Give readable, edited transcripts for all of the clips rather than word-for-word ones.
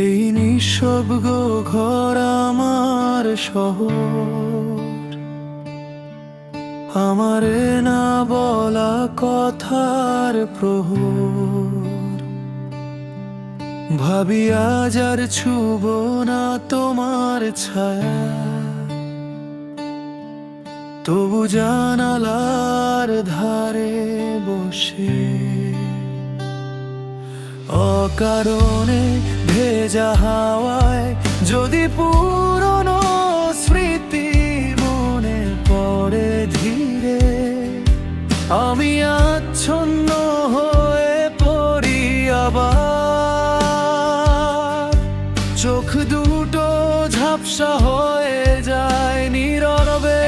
এই নিঃশব্দ ঘর আমার শহর, আমারে না বলা কথার প্রহর। ভাবি আজ আর ছুব না তোমার ছায়া, তবু জানালার ধারে বসে অকারণে ভেজা হাওয়ায় যদি পুরনো স্মৃতি মনে পড়ে ধীরে, আমি আচ্ছন্ন হয়ে পড়ি আবার। চোখ দুটো ঝাপসা হয়ে যায় নীরবে,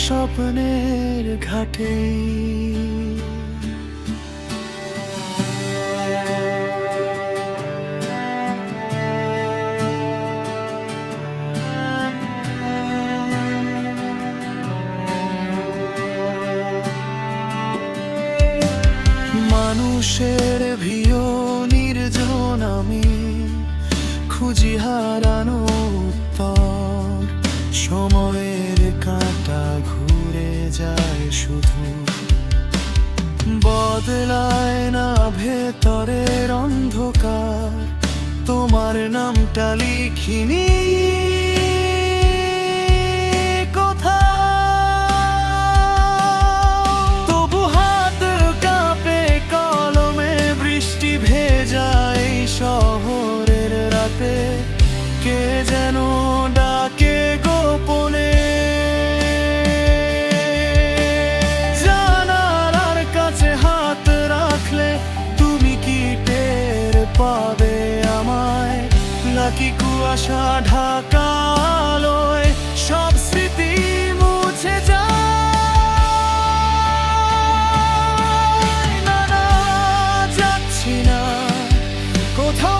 স্বপ্নের ঘাটে। মানুষের ভিড় নির্জন আমি খুঁজি হারানো উত্তর। সময়ের কাঁটা ঘুরে যায় শুধু, বদলায় না ভেতরের অন্ধকার। তোমার নামটা লিখিনি কোথাও, তবু হাত কাঁপে কলমে বৃষ্টি ভেজায় শহরের রাতে। কে যেন ডাকে গোপনে, জানালার কাছে হাত রাখলে তুমি কি টের পাবে আমায়? নাকি কুয়াশা ঢাকা আলোয় সব স্মৃতি মুছে যায়? না না, যাচ্ছি না কোথাও।